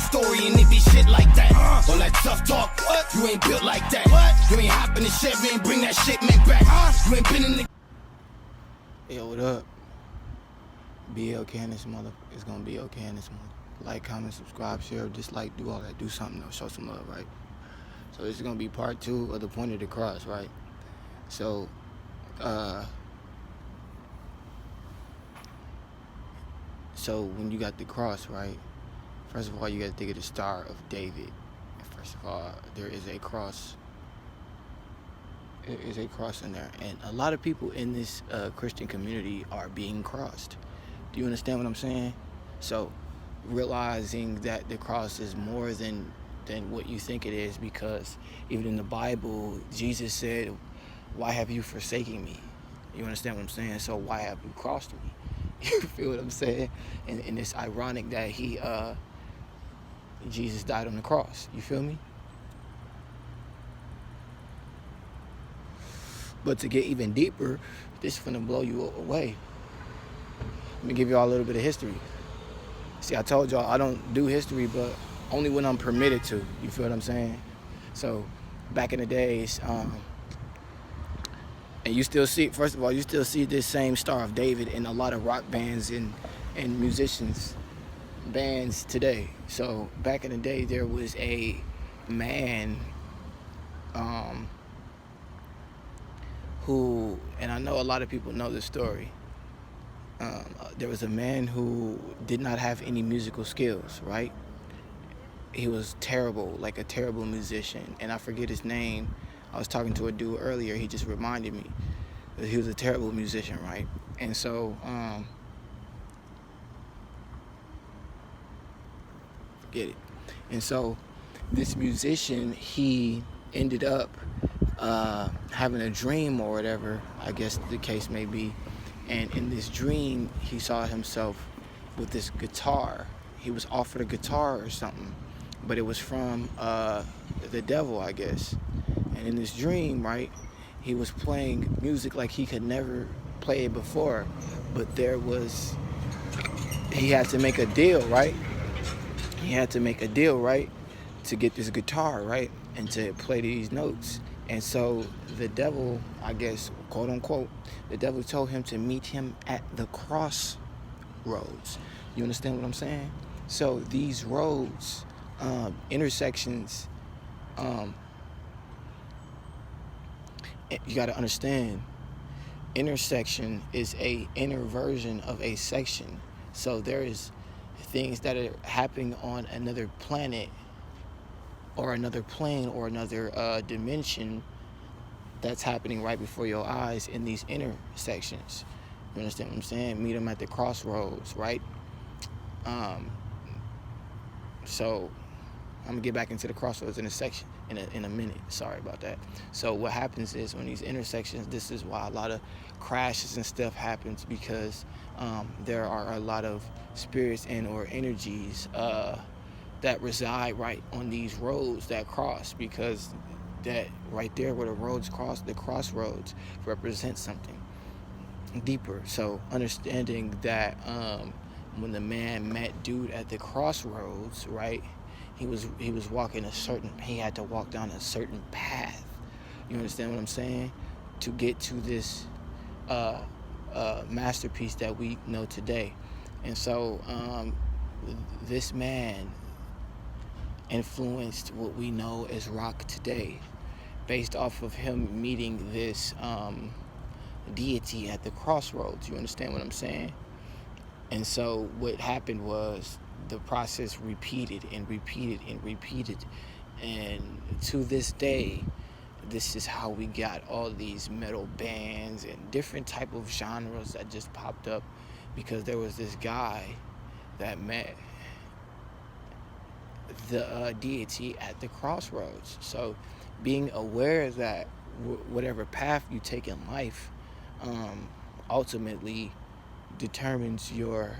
story and it be shit like that. All that tough talk, you ain't built like that. You ain't hop in the shit, you ain't bring that shit man back. You ain't been in the... Yo, what up? Be okay in this mother. It's gonna be okay in this mother. Like, comment, subscribe, share, dislike, do all that. Do something though. Show some love, right? So this is gonna be part 2 of the point of the cross, right? So, so when you got the cross, right? First of all, you got to think of the Star of David. First of all, there is a cross. There is a cross in there, and a lot of people in this Christian community are being crossed. Do you understand what I'm saying? So, realizing that the cross is more than what you think it is, because even in the Bible, Jesus said, "Why have you forsaken me?" You understand what I'm saying? So why have you crossed me? You feel what I'm saying? And it's ironic that Jesus died on the cross. You feel me? But to get even deeper, this is finna blow you away. Let me give y'all a little bit of history. See, I told y'all I don't do history, but only when I'm permitted to. You feel what I'm saying? So, back in the days, and you still see, first of all, you still see this same Star of David in a lot of rock bands and musicians, bands today. So, back in the day, there was a man who, and I know a lot of people know this story, there was a man who did not have any musical skills, right? He was terrible, like a terrible musician, and I forget his name. I was talking to a dude earlier, he just reminded me that he was a terrible musician, right? And so, forget it. And so, this musician, he ended up having a dream or whatever, I guess the case may be. And in this dream, he saw himself with this guitar. He was offered a guitar or something, but it was from the devil, I guess. And in this dream, right, he was playing music like he could never play it before, but he had to make a deal, right? He had to make a deal, right, to get this guitar, right, and to play these notes. And so the devil, I guess, quote unquote, the devil told him to meet him at the crossroads. You understand what I'm saying? So these roads, intersections, you got to understand, intersection is a inner version of a section. So there is things that are happening on another planet or another plane or another dimension that's happening right before your eyes in these intersections. You understand what I'm saying? Meet them at the crossroads, right? So I'm gonna get back into the crossroads in a minute. Sorry about that. So what happens is, when these intersections, this is why a lot of crashes and stuff happens, because there are a lot of spirits and or energies that reside right on these roads that cross, because that right there where the roads cross, the crossroads, represents something deeper. So understanding that when the man met dude at the crossroads, right, he was walking he had to walk down a certain path. You understand what I'm saying? To get to this masterpiece that we know today. And so this man influenced what we know as rock today, based off of him meeting this deity at the crossroads. You understand what I'm saying? And so what happened was, the process repeated and repeated and repeated, and to this day, this is how we got all these metal bands and different type of genres that just popped up, because there was this guy that met the deity at the crossroads. So being aware that whatever path you take in life ultimately determines your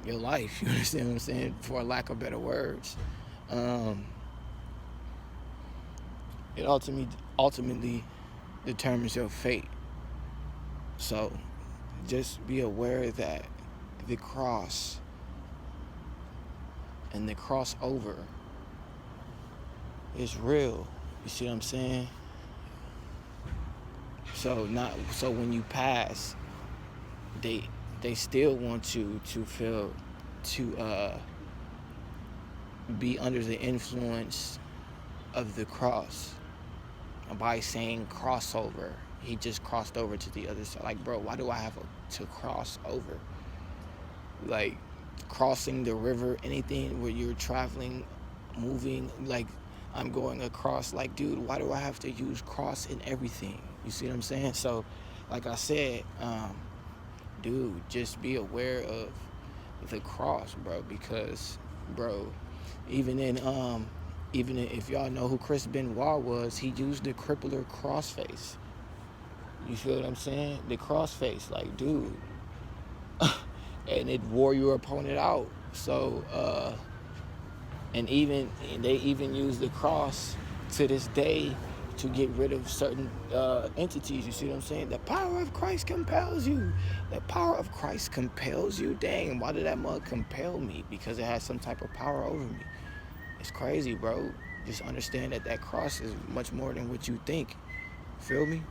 life. You understand what I'm saying? For lack of better words, it ultimately determines your fate. So just be aware that the cross and the crossover is real. You see what I'm saying? So when you pass, they still want you to feel to be under the influence of the cross by saying crossover. He just crossed over to the other side. Like, bro, why do I have to cross over? Like, crossing the river, anything where you're traveling, moving, like, I'm going across. Like, dude, why do I have to use cross in everything? You see what I'm saying? So, like I said, dude, just be aware of the cross, bro, because, bro, even if y'all know who Chris Benoit was, he used the crippler crossface. You feel what I'm saying? The crossface, like, dude, and it wore your opponent out. So, and they even use the cross to this day to get rid of certain entities. You see what I'm saying? The power of Christ compels you. The power of Christ compels you. Dang, why did that mug compel me? Because it has some type of power over me. It's crazy, bro. Just understand that cross is much more than what you think. Feel me?